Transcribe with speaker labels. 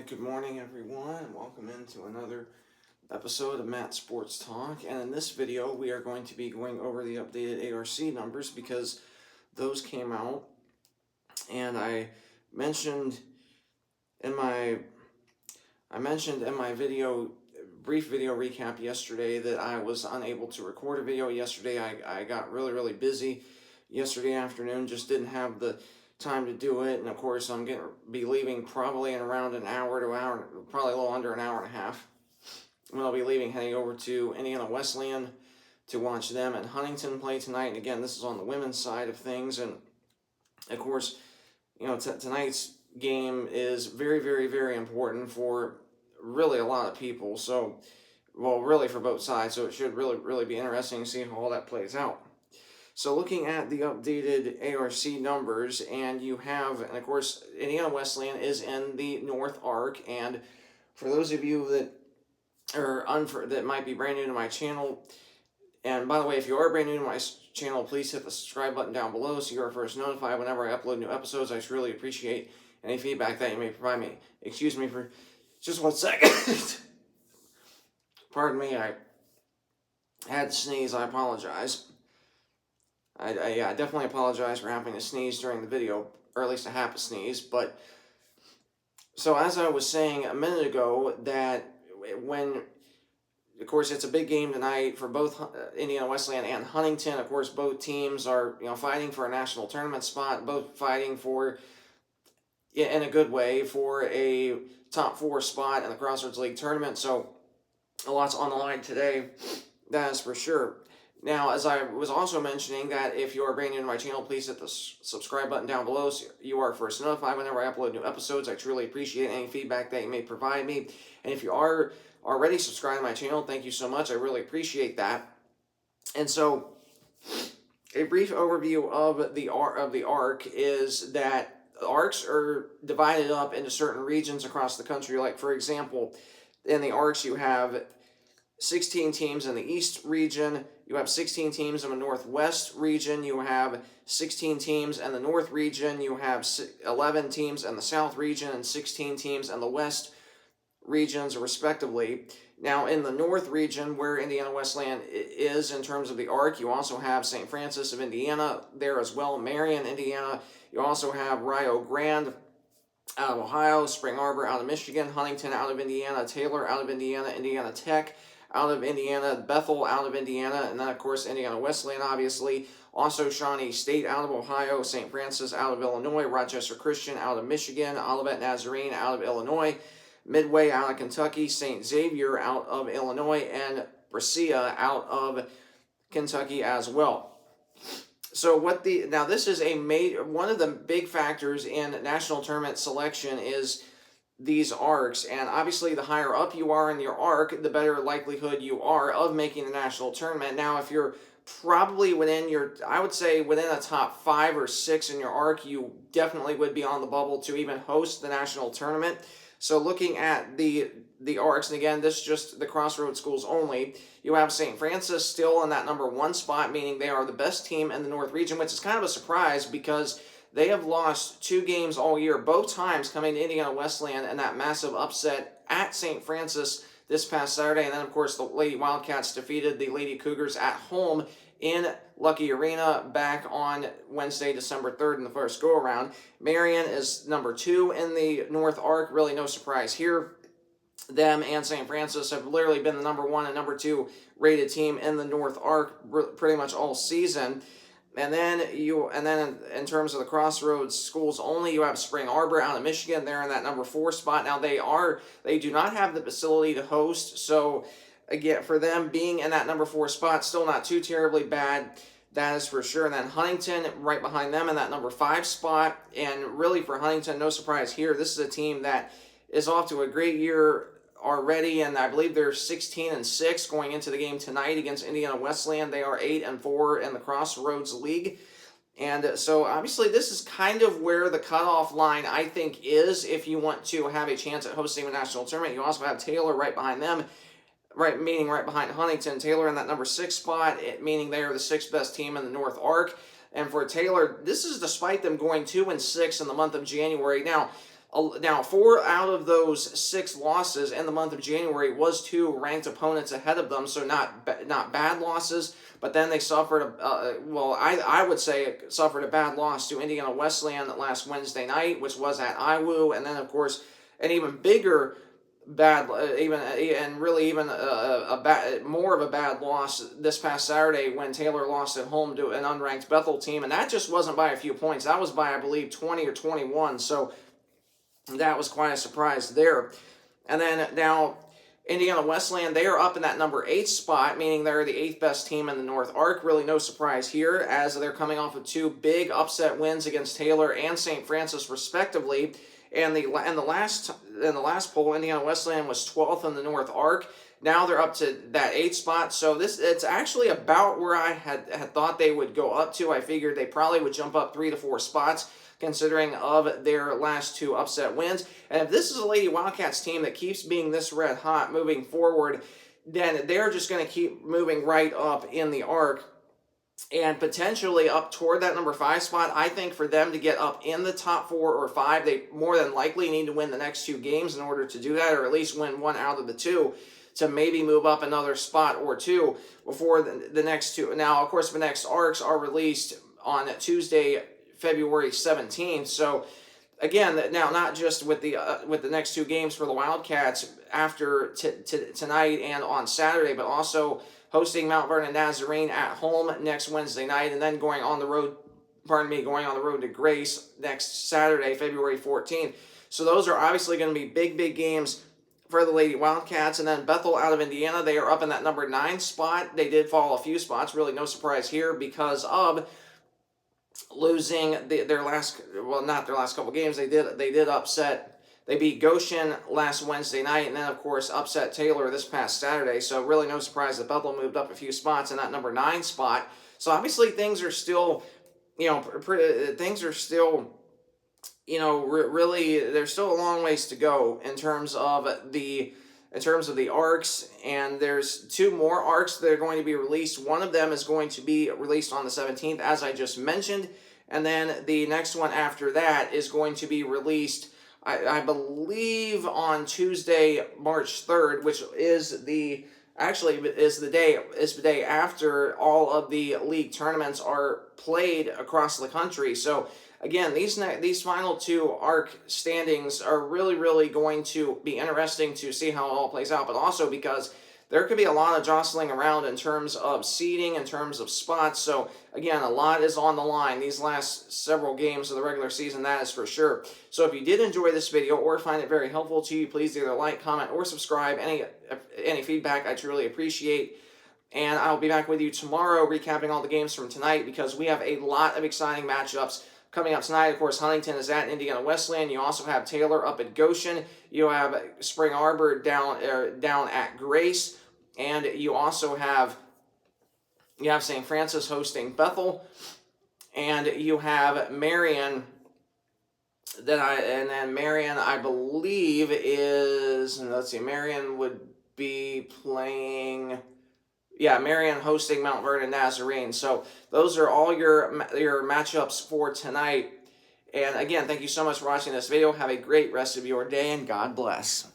Speaker 1: Alright, good morning everyone, and welcome into another episode of Matt Sports Talk. And in this video, we are going to be going over the updated ARC numbers because those came out. And I mentioned in my brief video recap yesterday that I was unable to record a video yesterday. I got really busy yesterday afternoon, just didn't have the time to do it, and of course I'm going to be leaving probably in around an hour to hour, probably a little under an hour and a half, when I'll be leaving, heading over to Indiana Wesleyan to watch them and Huntington play tonight. And again, this is on the women's side of things, and of course, you know, tonight's game is very important for really a lot of people. So, well, really for both sides. So it should really be interesting to see how all that plays out. So looking at the updated ARC numbers, and you have, and of course, Indiana Wesleyan is in the North Arc. And for those of you that that might be brand new to my channel, and by the way, if you are brand new to my channel, please hit the subscribe button down below so you are first notified whenever I upload new episodes. I really appreciate any feedback that you may provide me. Excuse me for just 1 second. Pardon me, I had to sneeze. I apologize. I definitely apologize for having to sneeze during the video, or at least I have to sneeze. But so as I was saying a minute ago, that when, of course, it's a big game tonight for both Indiana Wesleyan and Huntington. Of course, both teams are, you know, fighting for a national tournament spot, both fighting for, in a good way, for a top 4 spot in the Crossroads League tournament. So a lot's on the line today, that is for sure. Now, as I was also mentioning, that if you are brand new to my channel, please hit the subscribe button down below so you are first notified whenever I upload new episodes. I truly appreciate any feedback that you may provide me. And if you are already subscribed to my channel, thank you so much. I really appreciate that. And so, a brief overview of the arc is that the arcs are divided up into certain regions across the country. Like, for example, in the arcs you have 16 teams in the East region, you have 16 teams in the Northwest region, you have 16 teams in the North region, you have 11 teams in the South region, and 16 teams in the West regions, respectively. Now, in the North region, where Indiana Wesleyan is in terms of the arc, you also have St. Francis of Indiana there as well, Marion, Indiana. You also have Rio Grande out of Ohio, Spring Arbor out of Michigan, Huntington out of Indiana, Taylor out of Indiana, Indiana Tech out of Indiana, Bethel out of Indiana, and then, of course, Indiana Wesleyan, obviously. Also, Shawnee State out of Ohio, St. Francis out of Illinois, Rochester Christian out of Michigan, Olivet Nazarene out of Illinois, Midway out of Kentucky, St. Xavier out of Illinois, and Brescia out of Kentucky as well. So now this is one of the big factors in national tournament selection is these arcs, and obviously the higher up you are in your arc, the better likelihood you are of making the national tournament. Now, if you're probably I would say within a top 5 or 6 in your arc, you definitely would be on the bubble to even host the national tournament. So looking at the arcs, and again, this is just the Crossroads schools only, you have St. Francis still in that number 1 spot, meaning they are the best team in the North region, which is kind of a surprise because they have lost 2 games all year, both times coming to Indiana Wesleyan, and that massive upset at St. Francis this past Saturday. And then, of course, the Lady Wildcats defeated the Lady Cougars at home in Lucky Arena back on Wednesday, December 3rd in the first go-around. Marion is number 2 in the North Arc. Really no surprise here. Them and St. Francis have literally been the number 1 and number 2 rated team in the North Arc pretty much all season. And then in terms of the Crossroads schools only, you have Spring Arbor out of Michigan. They're in that number 4 spot. Now they do not have the facility to host, so again, for them being in that number 4 spot, still not too terribly bad. That is for sure. And then Huntington right behind them in that number 5 spot. And really for Huntington, no surprise here. This is a team that is off to a great year already, and I believe they're 16-6 going into the game tonight against Indiana Wesleyan. They are 8-4 in the Crossroads League. And so obviously this is kind of where the cutoff line, I think, is if you want to have a chance at hosting a national tournament. You also have Taylor right behind them, meaning right behind Huntington. Taylor in that number 6 spot, meaning they are the 6th best team in the North Arc. And for Taylor, this is despite them going 2-6 in the month of January. Now, Now, 4 out of those 6 losses in the month of January was to ranked opponents ahead of them, so not bad losses. But then they suffered, I would say suffered a bad loss to Indiana Wesleyan last Wednesday night, which was at IWU, and then of course an even bigger bad, more of a bad loss this past Saturday when Taylor lost at home to an unranked Bethel team, and that just wasn't by a few points. That was by, I believe, 20 or 21. So that was quite a surprise there. And then now Indiana Wesleyan, they are up in that number 8 spot, meaning they're the 8th best team in the North Arc. Really no surprise here, as they're coming off of 2 big upset wins against Taylor and St. Francis, respectively. And the last poll, Indiana Wesleyan was 12th in the North Arc. Now they're up to that 8th spot. So it's actually about where I had thought they would go up to. I figured they probably would jump up 3 to 4 spots, considering of their last 2 upset wins. And if this is a Lady Wildcats team that keeps being this red hot moving forward, then they're just going to keep moving right up in the arc and potentially up toward that number 5 spot. I think for them to get up in the top 4 or 5, they more than likely need to win the next 2 games in order to do that, or at least win 1 out of the 2 to maybe move up another spot or 2 before the next 2. Now, of course, the next arcs are released on Tuesday, February 17th. So again, now not just with the next 2 games for the Wildcats after tonight and on Saturday, but also hosting Mount Vernon Nazarene at home next Wednesday night, and then going on the road to Grace next Saturday, February 14th. So those are obviously going to be big games for the Lady Wildcats. And then Bethel out of Indiana, they are up in that number 9 spot. They did fall a few spots, really no surprise here, because of losing not their last couple games. They did upset. They beat Goshen last Wednesday night, and then of course upset Taylor this past Saturday. So really no surprise that Bethel moved up a few spots in that number 9 spot. So obviously things are still, really, there's still a long ways to go in terms of the arcs, and there's 2 more arcs that are going to be released. One of them is going to be released on the 17th, as I just mentioned, and then the next one after that is going to be released, I believe, on Tuesday, March 3rd, which is the day after all of the league tournaments are played across the country. So again, these final 2 arc standings are really going to be interesting to see how it all plays out, but also because there could be a lot of jostling around in terms of seeding, in terms of spots. So again, a lot is on the line these last several games of the regular season, that is for sure. So if you did enjoy this video or find it very helpful to you, please either like, comment, or subscribe. Any feedback I truly appreciate. And I'll be back with you tomorrow recapping all the games from tonight, because we have a lot of exciting matchups coming up tonight. Of course, Huntington is at Indiana Wesleyan. You also have Taylor up at Goshen. You have Spring Arbor down at Grace. And you also have St. Francis hosting Bethel. And you have Marion, Marion, I believe, is, let's see, Marion would be playing, Marion hosting Mount Vernon Nazarene. So those are all your matchups for tonight. And again, thank you so much for watching this video. Have a great rest of your day, and God bless.